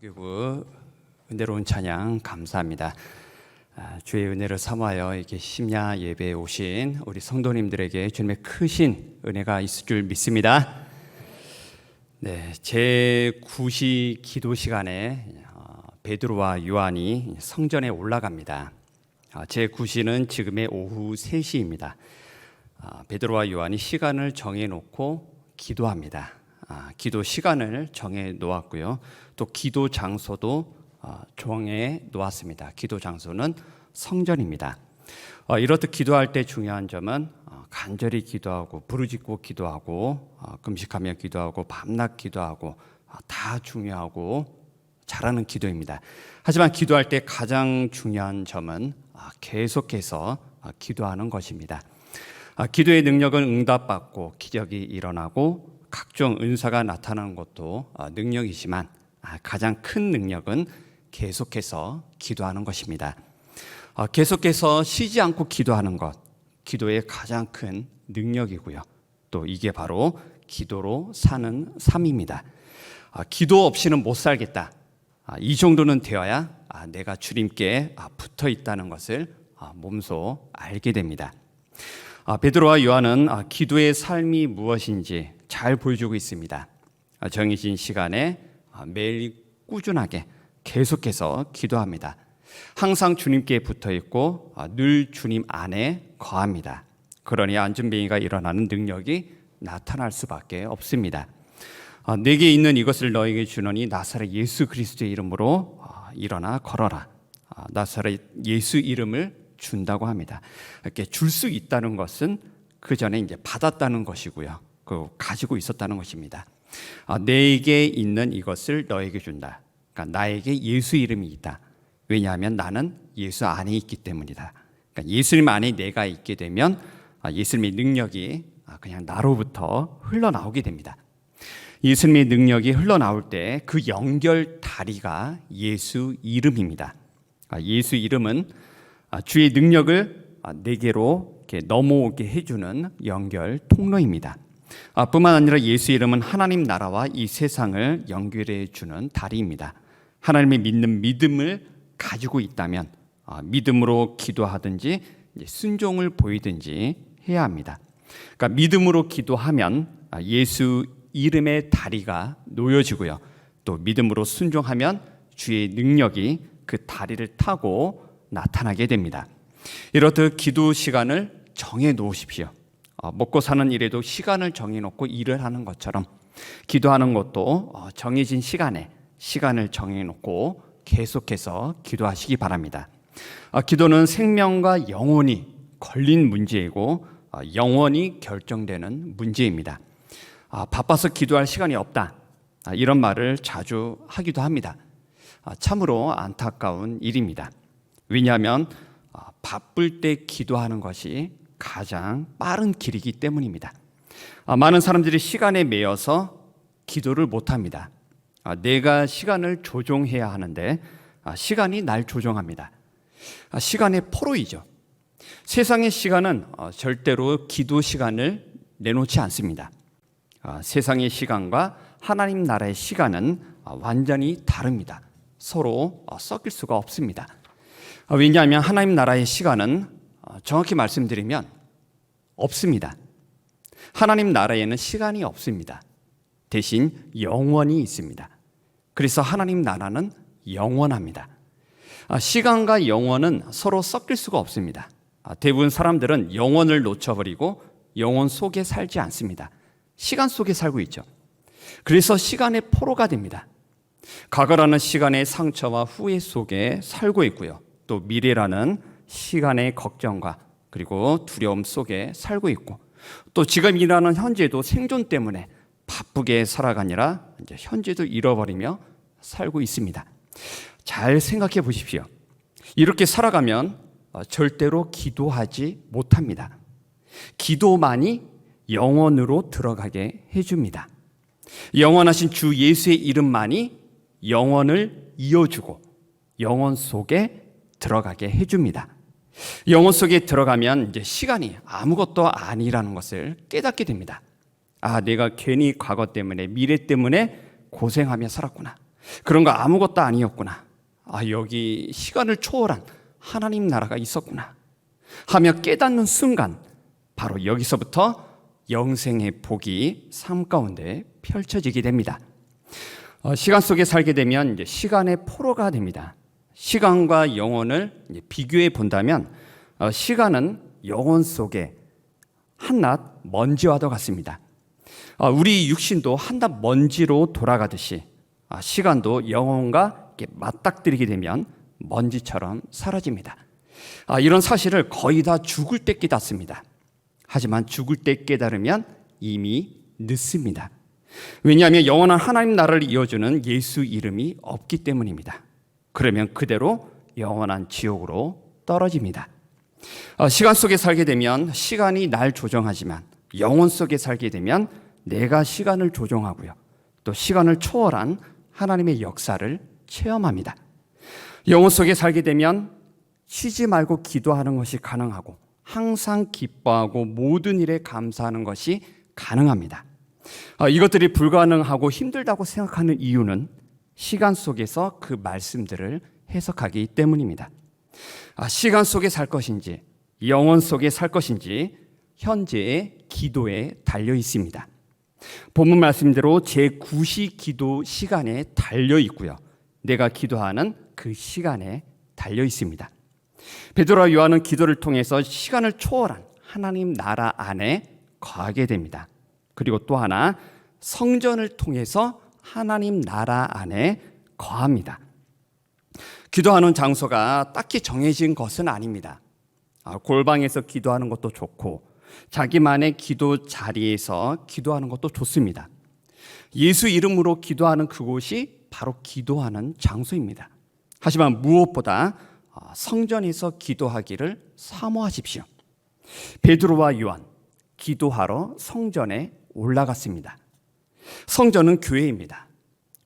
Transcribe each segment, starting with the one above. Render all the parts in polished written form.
하교구 은혜로운 찬양 감사합니다. 주의 은혜를 삼하여 이렇게 심야 예배에 오신 우리 성도님들에게 주님의 크신 은혜가 있을 줄 믿습니다. 네, 제9시 기도 시간에 베드로와 요한이 성전에 올라갑니다. 제9시는 지금의 오후 3시입니다. 베드로와 요한이 시간을 정해놓고 기도합니다. 기도 시간을 정해 놓았고요. 또 기도 장소도 정해 놓았습니다. 기도 장소는 성전입니다. 이렇듯 기도할 때 중요한 점은 간절히 기도하고 부르짖고 기도하고 금식하며 기도하고 밤낮 기도하고 다 중요하고 잘하는 기도입니다. 하지만 기도할 때 가장 중요한 점은 계속해서 기도하는 것입니다. 기도의 능력은 응답받고 기적이 일어나고 각종 은사가 나타나는 것도 능력이지만 가장 큰 능력은 계속해서 기도하는 것입니다. 계속해서 쉬지 않고 기도하는 것, 기도의 가장 큰 능력이고요. 또 이게 바로 기도로 사는 삶입니다. 기도 없이는 못 살겠다. 이 정도는 되어야 내가 주님께 붙어 있다는 것을 몸소 알게 됩니다. 베드로와 요한은 기도의 삶이 무엇인지 잘 보여주고 있습니다. 정해진 시간에 매일 꾸준하게 계속해서 기도합니다. 항상 주님께 붙어 있고 늘 주님 안에 거합니다. 그러니 안전뱅이가 일어나는 능력이 나타날 수밖에 없습니다. 내게 있는 이것을 너에게 주노니 나사렛 예수 그리스도의 이름으로 일어나 걸어라. 나사렛 예수 이름을 준다고 합니다. 이렇게 줄 수 있다는 것은 그 전에 이제 받았다는 것이고요. 가지고 있었다는 것입니다. 내게 있는 이것을 너에게 준다. 그러니까 나에게 예수 이름이 있다. 왜냐하면 나는 예수 안에 있기 때문이다. 그러니까 예수님 안에 내가 있게 되면 예수님의 능력이 그냥 나로부터 흘러나오게 됩니다. 예수님의 능력이 흘러나올 때 그 연결 다리가 예수 이름입니다. 예수 이름은 주의 능력을 내게로 이렇게 넘어오게 해주는 연결 통로입니다. 뿐만 아니라 예수 이름은 하나님 나라와 이 세상을 연결해 주는 다리입니다. 하나님의 믿는 믿음을 가지고 있다면 믿음으로 기도하든지 순종을 보이든지 해야 합니다. 그러니까 믿음으로 기도하면 예수 이름의 다리가 놓여지고요. 또 믿음으로 순종하면 주의 능력이 그 다리를 타고 나타나게 됩니다. 이렇듯 기도 시간을 정해 놓으십시오. 먹고 사는 일에도 시간을 정해놓고 일을 하는 것처럼 기도하는 것도 정해진 시간에 시간을 정해놓고 계속해서 기도하시기 바랍니다. 기도는 생명과 영혼이 걸린 문제이고 영원히 결정되는 문제입니다. 바빠서 기도할 시간이 없다. 이런 말을 자주 하기도 합니다. 참으로 안타까운 일입니다. 왜냐하면 바쁠 때 기도하는 것이 가장 빠른 길이기 때문입니다. 많은 사람들이 시간에 매여서 기도를 못합니다. 내가 시간을 조종해야 하는데 시간이 날 조종합니다. 시간의 포로이죠. 세상의 시간은 절대로 기도 시간을 내놓지 않습니다. 세상의 시간과 하나님 나라의 시간은 완전히 다릅니다. 서로 섞일 수가 없습니다. 왜냐하면 하나님 나라의 시간은 정확히 말씀드리면 없습니다. 하나님 나라에는 시간이 없습니다. 대신 영원이 있습니다. 그래서 하나님 나라는 영원합니다. 시간과 영원은 서로 섞일 수가 없습니다. 대부분 사람들은 영원을 놓쳐버리고 영원 속에 살지 않습니다. 시간 속에 살고 있죠. 그래서 시간의 포로가 됩니다. 과거라는 시간의 상처와 후회 속에 살고 있고요. 또 미래라는 시간의 걱정과 그리고 두려움 속에 살고 있고 또 지금이라는 현재도 생존 때문에 바쁘게 살아가느라 이제 현재도 잃어버리며 살고 있습니다. 잘 생각해 보십시오. 이렇게 살아가면 절대로 기도하지 못합니다. 기도만이 영원으로 들어가게 해줍니다. 영원하신 주 예수의 이름만이 영원을 이어주고 영원 속에 들어가게 해줍니다. 영혼 속에 들어가면 이제 시간이 아무것도 아니라는 것을 깨닫게 됩니다. 내가 괜히 과거 때문에 미래 때문에 고생하며 살았구나. 그런 거 아무것도 아니었구나. 여기 시간을 초월한 하나님 나라가 있었구나 하며 깨닫는 순간, 바로 여기서부터 영생의 복이 삶 가운데 펼쳐지게 됩니다. 시간 속에 살게 되면 이제 시간의 포로가 됩니다. 시간과 영혼을 비교해 본다면 시간은 영혼 속에 한낱 먼지와도 같습니다. 우리 육신도 한낱 먼지로 돌아가듯이 시간도 영혼과 맞닥뜨리게 되면 먼지처럼 사라집니다. 이런 사실을 거의 다 죽을 때 깨닫습니다. 하지만 죽을 때 깨달으면 이미 늦습니다. 왜냐하면 영원한 하나님 나라를 이어주는 예수 이름이 없기 때문입니다. 그러면 그대로 영원한 지옥으로 떨어집니다. 시간 속에 살게 되면 시간이 날 조정하지만 영혼 속에 살게 되면 내가 시간을 조종하고요, 또 시간을 초월한 하나님의 역사를 체험합니다. 영혼 속에 살게 되면 쉬지 말고 기도하는 것이 가능하고 항상 기뻐하고 모든 일에 감사하는 것이 가능합니다. 이것들이 불가능하고 힘들다고 생각하는 이유는 시간 속에서 그 말씀들을 해석하기 때문입니다. 시간 속에 살 것인지 영혼 속에 살 것인지 현재의 기도에 달려 있습니다. 본문 말씀대로 제9시 기도 시간에 달려 있고요, 내가 기도하는 그 시간에 달려 있습니다. 베드로와 요한은 기도를 통해서 시간을 초월한 하나님 나라 안에 거하게 됩니다. 그리고 또 하나, 성전을 통해서 하나님 나라 안에 거합니다. 기도하는 장소가 딱히 정해진 것은 아닙니다. 골방에서 기도하는 것도 좋고 자기만의 기도 자리에서 기도하는 것도 좋습니다. 예수 이름으로 기도하는 그곳이 바로 기도하는 장소입니다. 하지만 무엇보다 성전에서 기도하기를 사모하십시오. 베드로와 요한, 기도하러 성전에 올라갔습니다. 성전은 교회입니다.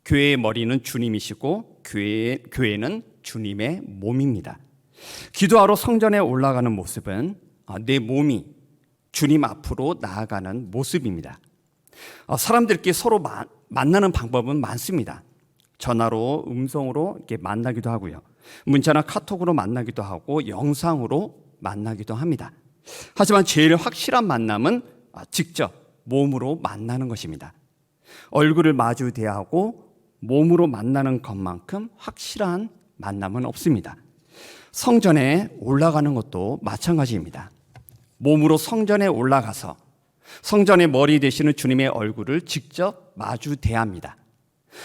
교회의 머리는 주님이시고 교회는 주님의 몸입니다. 기도하러 성전에 올라가는 모습은 내 몸이 주님 앞으로 나아가는 모습입니다. 사람들끼리 서로 만나는 방법은 많습니다. 전화로, 음성으로 이렇게 만나기도 하고요, 문자나 카톡으로 만나기도 하고 영상으로 만나기도 합니다. 하지만 제일 확실한 만남은 직접 몸으로 만나는 것입니다. 얼굴을 마주 대하고 몸으로 만나는 것만큼 확실한 만남은 없습니다. 성전에 올라가는 것도 마찬가지입니다. 몸으로 성전에 올라가서 성전의 머리 되시는 주님의 얼굴을 직접 마주 대합니다.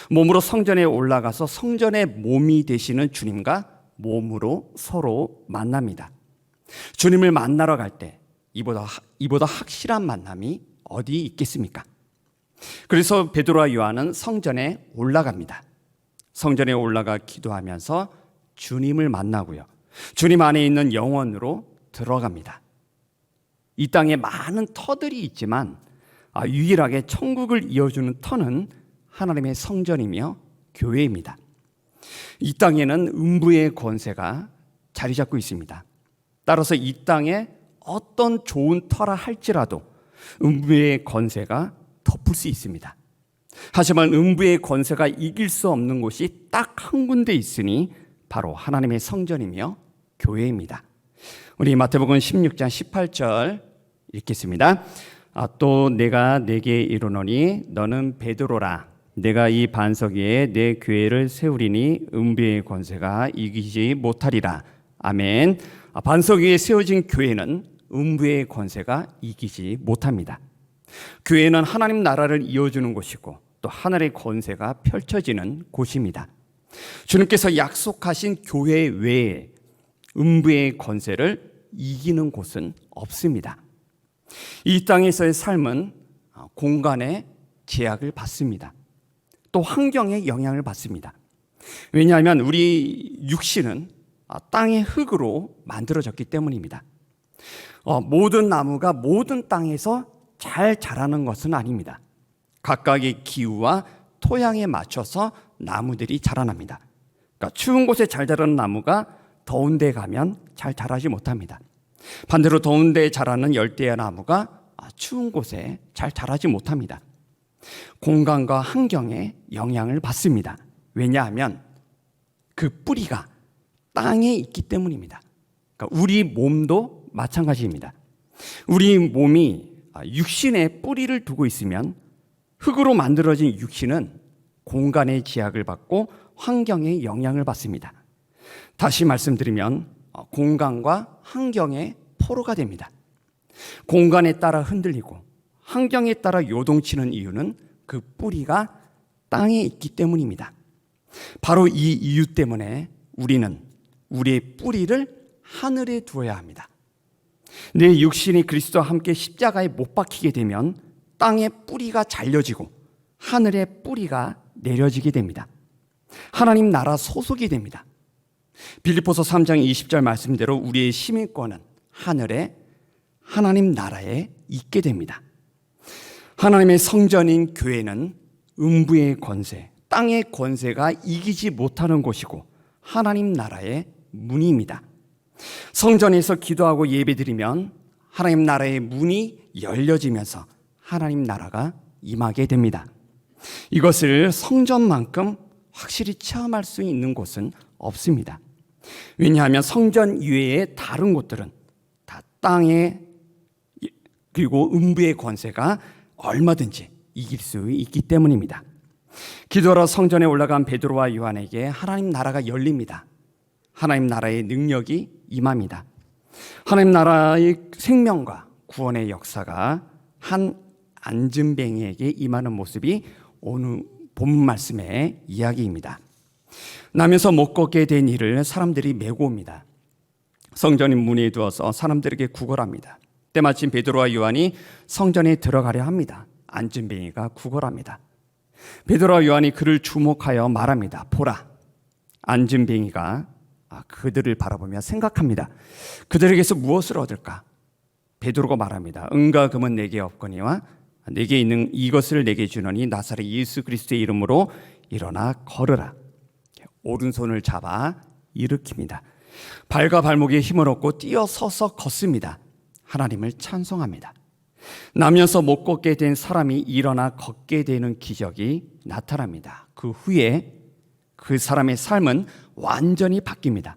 몸으로 성전에 올라가서 성전의 몸이 되시는 주님과 몸으로 서로 만납니다. 주님을 만나러 갈 때 이보다 확실한 만남이 어디 있겠습니까? 그래서 베드로와 요한은 성전에 올라갑니다. 성전에 올라가 기도하면서 주님을 만나고요, 주님 안에 있는 영혼으로 들어갑니다. 이 땅에 많은 터들이 있지만 유일하게 천국을 이어주는 터는 하나님의 성전이며 교회입니다. 이 땅에는 음부의 권세가 자리 잡고 있습니다. 따라서 이 땅에 어떤 좋은 터라 할지라도 음부의 권세가 덮을 수 있습니다. 하지만 음부의 권세가 이길 수 없는 곳이 딱 한 군데 있으니 바로 하나님의 성전이며 교회입니다. 우리 마태복음 16장 18절 읽겠습니다. 또 내가 네게 이르노니 너는 베드로라. 내가 이 반석 위에 내 교회를 세우리니 음부의 권세가 이기지 못하리라. 아멘. 반석 위에 세워진 교회는 음부의 권세가 이기지 못합니다. 교회는 하나님 나라를 이어주는 곳이고 또 하늘의 권세가 펼쳐지는 곳입니다. 주님께서 약속하신 교회 외에 음부의 권세를 이기는 곳은 없습니다. 이 땅에서의 삶은 공간의 제약을 받습니다. 또 환경의 영향을 받습니다. 왜냐하면 우리 육신은 땅의 흙으로 만들어졌기 때문입니다. 모든 나무가 모든 땅에서 잘 자라는 것은 아닙니다. 각각의 기후와 토양에 맞춰서 나무들이 자라납니다. 그러니까 추운 곳에 잘 자라는 나무가 더운 데 가면 잘 자라지 못합니다. 반대로 더운 데 자라는 열대야 나무가 추운 곳에 잘 자라지 못합니다. 공간과 환경에 영향을 받습니다. 왜냐하면 그 뿌리가 땅에 있기 때문입니다. 그러니까 우리 몸도 마찬가지입니다. 우리 몸이 육신에 뿌리를 두고 있으면 흙으로 만들어진 육신은 공간의 제약을 받고 환경의 영향을 받습니다. 다시 말씀드리면 공간과 환경의 포로가 됩니다. 공간에 따라 흔들리고 환경에 따라 요동치는 이유는 그 뿌리가 땅에 있기 때문입니다. 바로 이 이유 때문에 우리는 우리의 뿌리를 하늘에 두어야 합니다. 내 육신이 그리스도와 함께 십자가에 못 박히게 되면 땅의 뿌리가 잘려지고 하늘의 뿌리가 내려지게 됩니다. 하나님 나라 소속이 됩니다. 빌립보서 3장 20절 말씀대로 우리의 시민권은 하늘에 하나님 나라에 있게 됩니다. 하나님의 성전인 교회는 음부의 권세, 땅의 권세가 이기지 못하는 곳이고 하나님 나라의 문입니다. 성전에서 기도하고 예배드리면 하나님 나라의 문이 열려지면서 하나님 나라가 임하게 됩니다. 이것을 성전만큼 확실히 체험할 수 있는 곳은 없습니다. 왜냐하면 성전 이외의 다른 곳들은 다 땅에 그리고 음부의 권세가 얼마든지 이길 수 있기 때문입니다. 기도하러 성전에 올라간 베드로와 요한에게 하나님 나라가 열립니다. 하나님 나라의 능력이 임합니다. 하나님 나라의 생명과 구원의 역사가 한 안진뱅이에게 임하는 모습이 오늘 본문 말씀의 이야기입니다. 나면서 못 걷게 된 이를 사람들이 메고 옵니다. 성전인 문에 두어서 사람들에게 구걸합니다. 때마침 베드로와 요한이 성전에 들어가려 합니다. 안진뱅이가 구걸합니다. 베드로와 요한이 그를 주목하여 말합니다. 보라, 안진뱅이가 그들을 바라보며 생각합니다. 그들에게서 무엇을 얻을까? 베드로가 말합니다. 은과 금은 내게 없거니와 내게 있는 이것을 내게 주노니 나사렛 예수 그리스도의 이름으로 일어나 걸으라. 오른손을 잡아 일으킵니다. 발과 발목에 힘을 얻고 뛰어서서 걷습니다. 하나님을 찬송합니다. 나면서 못 걷게 된 사람이 일어나 걷게 되는 기적이 나타납니다. 그 후에 그 사람의 삶은 완전히 바뀝니다.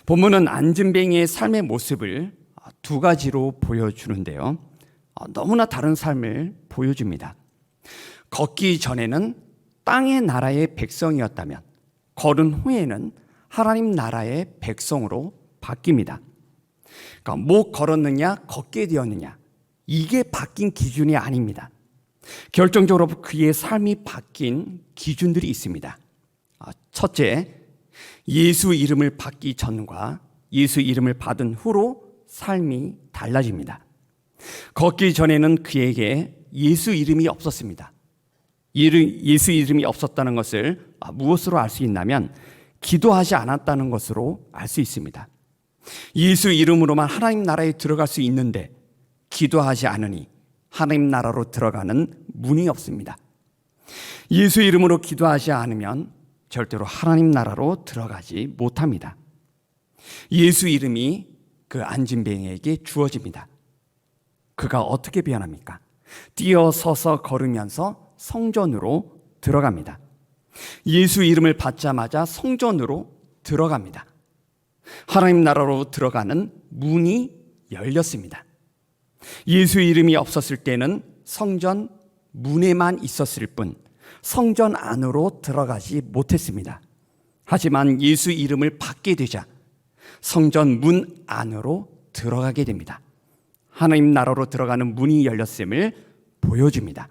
본문은 안진뱅이의 삶의 모습을 두 가지로 보여주는데요. 너무나 다른 삶을 보여줍니다. 걷기 전에는 땅의 나라의 백성이었다면 걸은 후에는 하나님 나라의 백성으로 바뀝니다. 그러니까 못 걸었느냐 걷게 되었느냐 이게 바뀐 기준이 아닙니다. 결정적으로 그의 삶이 바뀐 기준들이 있습니다. 첫째, 예수 이름을 받기 전과 예수 이름을 받은 후로 삶이 달라집니다. 걷기 전에는 그에게 예수 이름이 없었습니다. 예수 이름이 없었다는 것을 무엇으로 알 수 있냐면 기도하지 않았다는 것으로 알 수 있습니다. 예수 이름으로만 하나님 나라에 들어갈 수 있는데 기도하지 않으니 하나님 나라로 들어가는 문이 없습니다. 예수 이름으로 기도하지 않으면 절대로 하나님 나라로 들어가지 못합니다. 예수 이름이 그 안진뱅이에게 주어집니다. 그가 어떻게 변합니까? 뛰어서서 걸으면서 성전으로 들어갑니다. 예수 이름을 받자마자 성전으로 들어갑니다. 하나님 나라로 들어가는 문이 열렸습니다. 예수 이름이 없었을 때는 성전 문에만 있었을 뿐 성전 안으로 들어가지 못했습니다. 하지만 예수 이름을 받게 되자 성전 문 안으로 들어가게 됩니다. 하나님 나라로 들어가는 문이 열렸음을 보여줍니다.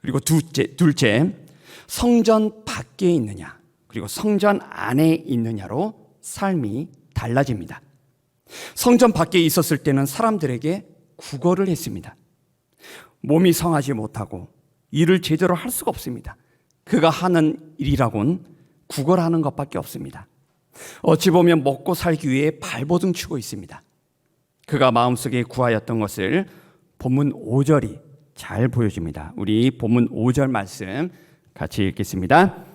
그리고 둘째, 성전 밖에 있느냐 그리고 성전 안에 있느냐로 삶이 달라집니다. 성전 밖에 있었을 때는 사람들에게 구걸을 했습니다. 몸이 성하지 못하고 일을 제대로 할 수가 없습니다. 그가 하는 일이라곤 구걸하는 것밖에 없습니다. 어찌 보면 먹고 살기 위해 발버둥 치고 있습니다. 그가 마음속에 구하였던 것을 본문 5절이 잘 보여줍니다. 우리 본문 5절 말씀 같이 읽겠습니다.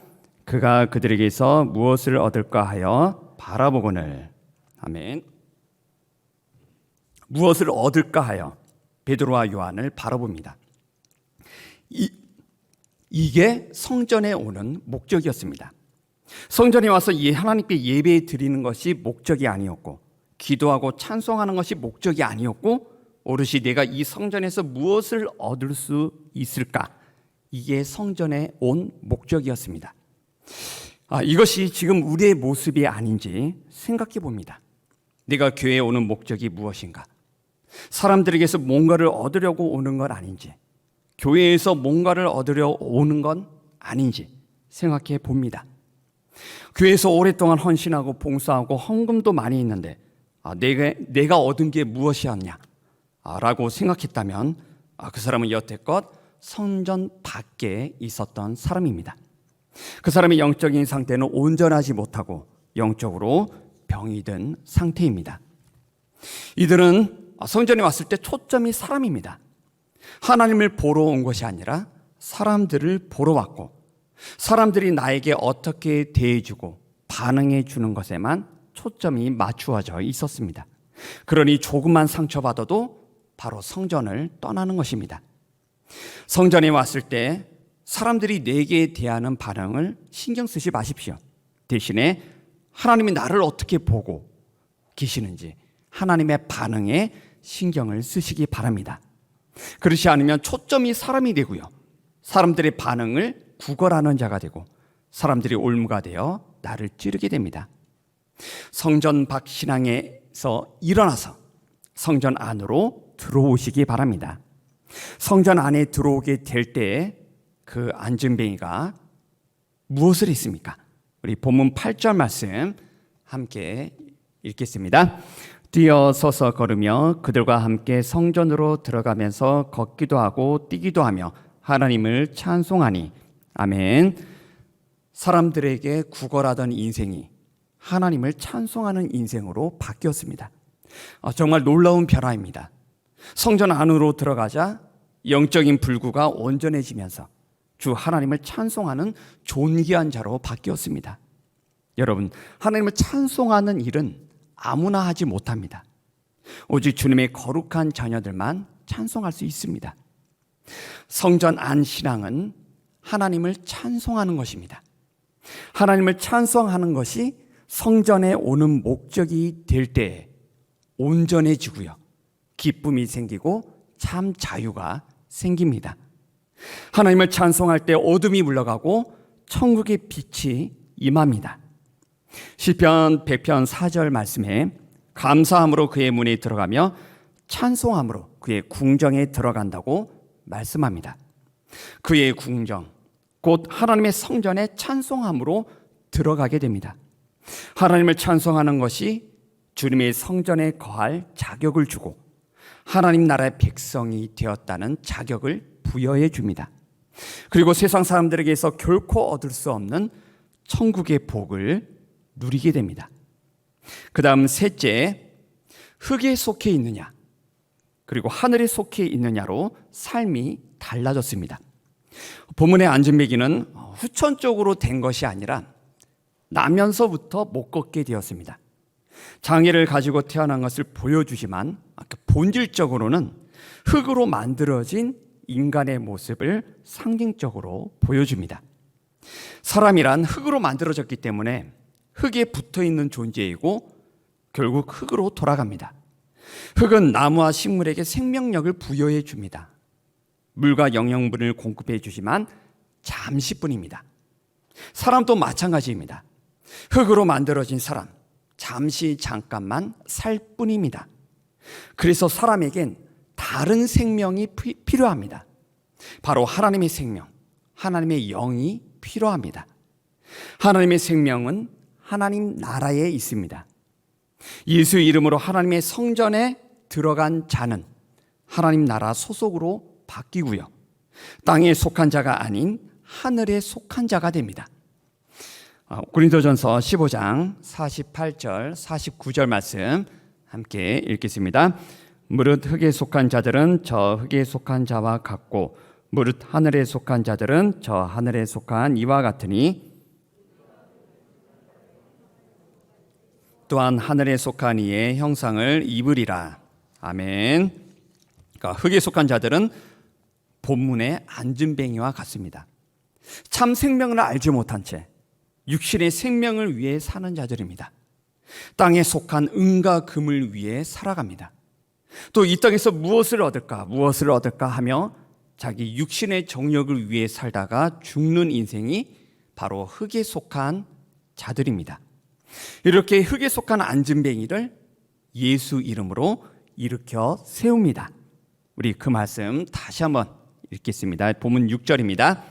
그가 그들에게서 무엇을 얻을까 하여 바라보거늘. 아멘. 무엇을 얻을까 하여 베드로와 요한을 바라봅니다. 이게 성전에 오는 목적이었습니다. 성전에 와서 하나님께 예배 드리는 것이 목적이 아니었고, 기도하고 찬송하는 것이 목적이 아니었고, 오롯이 내가 이 성전에서 무엇을 얻을 수 있을까? 이게 성전에 온 목적이었습니다. 이것이 지금 우리의 모습이 아닌지 생각해 봅니다. 내가 교회에 오는 목적이 무엇인가? 사람들에게서 뭔가를 얻으려고 오는 건 아닌지, 교회에서 뭔가를 얻으려 오는 건 아닌지 생각해 봅니다. 교회에서 오랫동안 헌신하고 봉사하고 헌금도 많이 있는데 내가 얻은 게 무엇이었냐? 라고 생각했다면 그 사람은 여태껏 성전 밖에 있었던 사람입니다. 그 사람의 영적인 상태는 온전하지 못하고 영적으로 병이 든 상태입니다. 이들은 성전에 왔을 때 초점이 사람입니다. 하나님을 보러 온 것이 아니라 사람들을 보러 왔고, 사람들이 나에게 어떻게 대해주고 반응해 주는 것에만 초점이 맞추어져 있었습니다. 그러니 조금만 상처받아도 바로 성전을 떠나는 것입니다. 성전에 왔을 때 사람들이 내게 대하는 반응을 신경 쓰지 마십시오. 대신에 하나님이 나를 어떻게 보고 계시는지 하나님의 반응에 신경을 쓰시기 바랍니다. 그렇지 않으면 초점이 사람이 되고요, 사람들의 반응을 구걸하는 자가 되고 사람들이 올무가 되어 나를 찌르게 됩니다. 성전 밖 신앙에서 일어나서 성전 안으로 들어오시기 바랍니다. 성전 안에 들어오게 될 때 그 안전뱅이가 무엇을 했습니까? 우리 본문 8절 말씀 함께 읽겠습니다. 뛰어서서 걸으며 그들과 함께 성전으로 들어가면서 걷기도 하고 뛰기도 하며 하나님을 찬송하니. 아멘. 사람들에게 구걸하던 인생이 하나님을 찬송하는 인생으로 바뀌었습니다. 정말 놀라운 변화입니다. 성전 안으로 들어가자 영적인 불구가 온전해지면서 주 하나님을 찬송하는 존귀한 자로 바뀌었습니다. 여러분, 하나님을 찬송하는 일은 아무나 하지 못합니다. 오직 주님의 거룩한 자녀들만 찬송할 수 있습니다. 성전 안 신앙은 하나님을 찬송하는 것입니다. 하나님을 찬송하는 것이 성전에 오는 목적이 될 때 온전해지고요, 기쁨이 생기고 참 자유가 생깁니다. 하나님을 찬송할 때 어둠이 물러가고 천국의 빛이 임합니다. 시편 100편 4절 말씀에 감사함으로 그의 문에 들어가며 찬송함으로 그의 궁정에 들어간다고 말씀합니다. 그의 궁정, 곧 하나님의 성전에 찬송함으로 들어가게 됩니다. 하나님을 찬송하는 것이 주님의 성전에 거할 자격을 주고 하나님 나라의 백성이 되었다는 자격을 부여해 줍니다. 그리고 세상 사람들에게서 결코 얻을 수 없는 천국의 복을 누리게 됩니다. 그 다음 셋째, 흙에 속해 있느냐 그리고 하늘에 속해 있느냐로 삶이 달라졌습니다. 본문의 안전매기는 후천 쪽으로 된 것이 아니라 나면서부터 못 걷게 되었습니다. 장애를 가지고 태어난 것을 보여주지만 본질적으로는 흙으로 만들어진 인간의 모습을 상징적으로 보여줍니다. 사람이란 흙으로 만들어졌기 때문에 흙에 붙어있는 존재이고 결국 흙으로 돌아갑니다. 흙은 나무와 식물에게 생명력을 부여해 줍니다. 물과 영양분을 공급해 주지만 잠시뿐입니다. 사람도 마찬가지입니다. 흙으로 만들어진 사람, 잠깐만 살 뿐입니다. 그래서 사람에겐 다른 생명이 필요합니다. 바로 하나님의 생명, 하나님의 영이 필요합니다. 하나님의 생명은 하나님 나라에 있습니다. 예수 이름으로 하나님의 성전에 들어간 자는 하나님 나라 소속으로 바뀌고요, 땅에 속한 자가 아닌 하늘에 속한 자가 됩니다. 고린도전서 15장 48절 49절 말씀 함께 읽겠습니다. 무릇 흙에 속한 자들은 저 흙에 속한 자와 같고 무릇 하늘에 속한 자들은 저 하늘에 속한 이와 같으니 또한 하늘에 속한 이의 형상을 입으리라. 아멘. 그러니까 흙에 속한 자들은 본문의 안전뱅이와 같습니다. 참 생명을 알지 못한 채 육신의 생명을 위해 사는 자들입니다. 땅에 속한 은과 금을 위해 살아갑니다. 또 이 땅에서 무엇을 얻을까 하며 자기 육신의 정욕을 위해 살다가 죽는 인생이 바로 흙에 속한 자들입니다. 이렇게 흙에 속한 안진뱅이를 예수 이름으로 일으켜 세웁니다. 우리 그 말씀 다시 한번 읽겠습니다. 본문 6절입니다.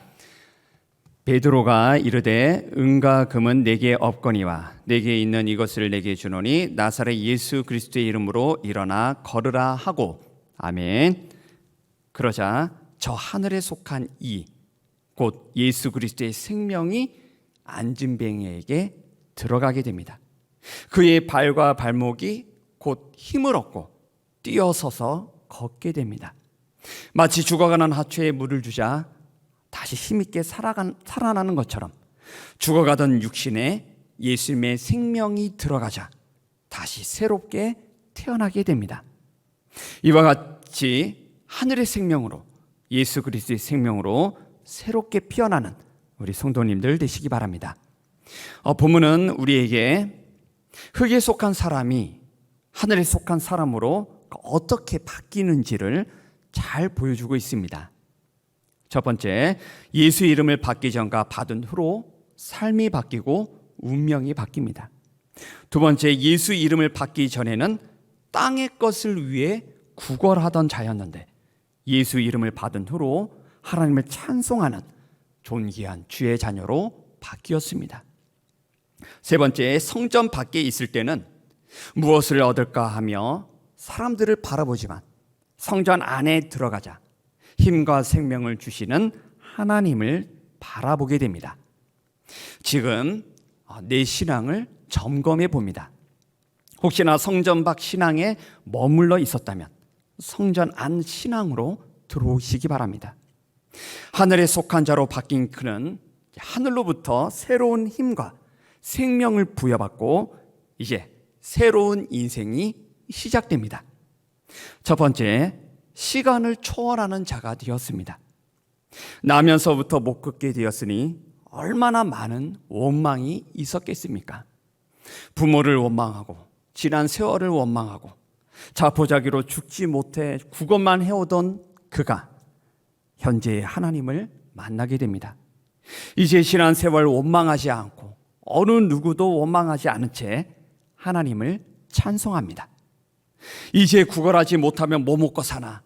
베드로가 이르되 은과 금은 내게 없거니와 내게 있는 이것을 내게 주노니 나사렛 예수 그리스도의 이름으로 일어나 걸으라 하고 아멘. 그러자 저 하늘에 속한 이 곧 예수 그리스도의 생명이 안진뱅이에게 들어가게 됩니다. 그의 발과 발목이 곧 힘을 얻고 뛰어서서 걷게 됩니다. 마치 죽어가는 하초에 물을 주자 다시 힘있게 살아나는 것처럼 죽어가던 육신에 예수님의 생명이 들어가자 다시 새롭게 태어나게 됩니다. 이와 같이 하늘의 생명으로 예수 그리스도의 생명으로 새롭게 피어나는 우리 성도님들 되시기 바랍니다. 본문은 우리에게 흙에 속한 사람이 하늘에 속한 사람으로 어떻게 바뀌는지를 잘 보여주고 있습니다. 첫 번째, 예수 이름을 받기 전과 받은 후로 삶이 바뀌고 운명이 바뀝니다. 두 번째, 예수 이름을 받기 전에는 땅의 것을 위해 구걸하던 자였는데 예수 이름을 받은 후로 하나님을 찬송하는 존귀한 주의 자녀로 바뀌었습니다. 세 번째, 성전 밖에 있을 때는 무엇을 얻을까 하며 사람들을 바라보지만 성전 안에 들어가자 힘과 생명을 주시는 하나님을 바라보게 됩니다. 지금 내 신앙을 점검해 봅니다. 혹시나 성전 밖 신앙에 머물러 있었다면 성전 안 신앙으로 들어오시기 바랍니다. 하늘에 속한 자로 바뀐 그는 하늘로부터 새로운 힘과 생명을 부여받고 이제 새로운 인생이 시작됩니다. 첫 번째, 시간을 초월하는 자가 되었습니다. 나면서부터 못 걷게 되었으니 얼마나 많은 원망이 있었겠습니까? 부모를 원망하고 지난 세월을 원망하고 자포자기로 죽지 못해 구걸만 해오던 그가 현재의 하나님을 만나게 됩니다. 이제 지난 세월 원망하지 않고 어느 누구도 원망하지 않은 채 하나님을 찬송합니다. 이제 구걸하지 못하면 뭐 먹고 사나?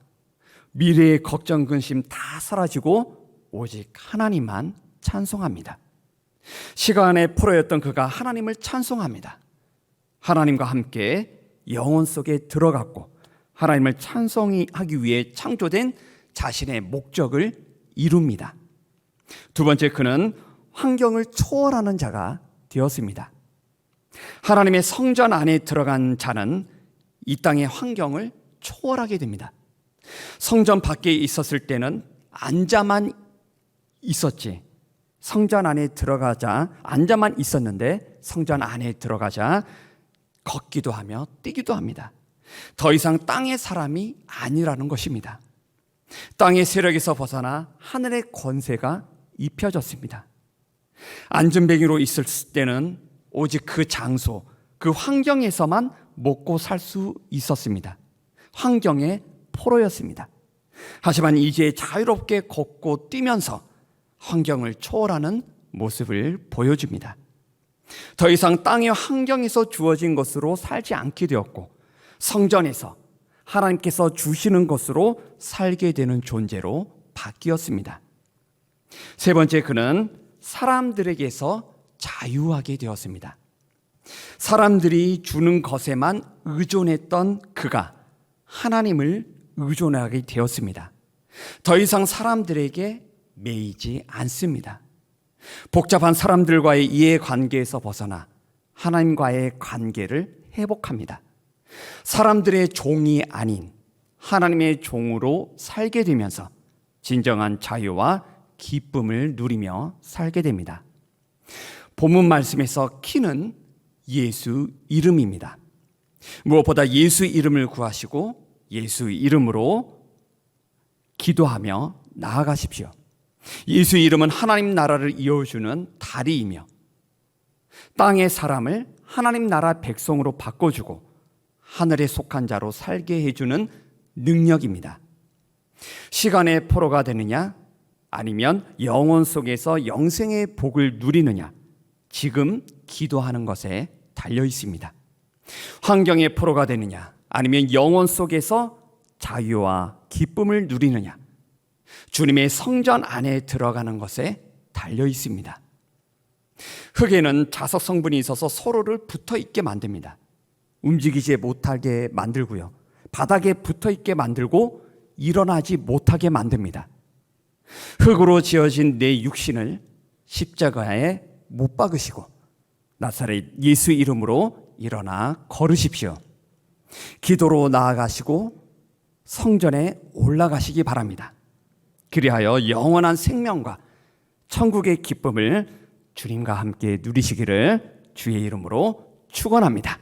미래의 걱정 근심 다 사라지고 오직 하나님만 찬송합니다. 시간에 포로였던 그가 하나님을 찬송합니다. 하나님과 함께 영혼 속에 들어갔고 하나님을 찬송하기 위해 창조된 자신의 목적을 이룹니다. 두 번째, 그는 환경을 초월하는 자가 되었습니다. 하나님의 성전 안에 들어간 자는 이 땅의 환경을 초월하게 됩니다. 성전 밖에 있었을 때는 앉아만 있었지 성전 안에 들어가자 앉아만 있었는데 성전 안에 들어가자 걷기도 하며 뛰기도 합니다. 더 이상 땅의 사람이 아니라는 것입니다. 땅의 세력에서 벗어나 하늘의 권세가 입혀졌습니다. 안진뱅이로 있을 때는 오직 그 장소, 그 환경에서만 먹고 살 수 있었습니다. 환경의 포로였습니다. 하지만 이제 자유롭게 걷고 뛰면서 환경을 초월하는 모습을 보여줍니다. 더 이상 땅의 환경에서 주어진 것으로 살지 않게 되었고 성전에서 하나님께서 주시는 것으로 살게 되는 존재로 바뀌었습니다. 세 번째, 그는 사람들에게서 자유하게 되었습니다. 사람들이 주는 것에만 의존했던 그가 하나님을 의존하게 되었습니다. 더 이상 사람들에게 매이지 않습니다. 복잡한 사람들과의 이해관계에서 벗어나 하나님과의 관계를 회복합니다. 사람들의 종이 아닌 하나님의 종으로 살게 되면서 진정한 자유와 기쁨을 누리며 살게 됩니다. 본문 말씀에서 키는 예수 이름입니다. 무엇보다 예수 이름을 구하시고 예수 이름으로 기도하며 나아가십시오. 예수 이름은 하나님 나라를 이어주는 다리이며 땅의 사람을 하나님 나라 백성으로 바꿔주고 하늘에 속한 자로 살게 해주는 능력입니다. 시간의 포로가 되느냐 아니면 영혼 속에서 영생의 복을 누리느냐, 지금 기도하는 것에 달려 있습니다. 환경의 포로가 되느냐 아니면 영혼 속에서 자유와 기쁨을 누리느냐, 주님의 성전 안에 들어가는 것에 달려 있습니다. 흙에는 자석 성분이 있어서 서로를 붙어 있게 만듭니다. 움직이지 못하게 만들고요, 바닥에 붙어 있게 만들고 일어나지 못하게 만듭니다. 흙으로 지어진 내 육신을 십자가에 못 박으시고 나사렛 예수 이름으로 일어나 걸으십시오. 기도로 나아가시고 성전에 올라가시기 바랍니다. 그리하여 영원한 생명과 천국의 기쁨을 주님과 함께 누리시기를 주의 이름으로 축원합니다.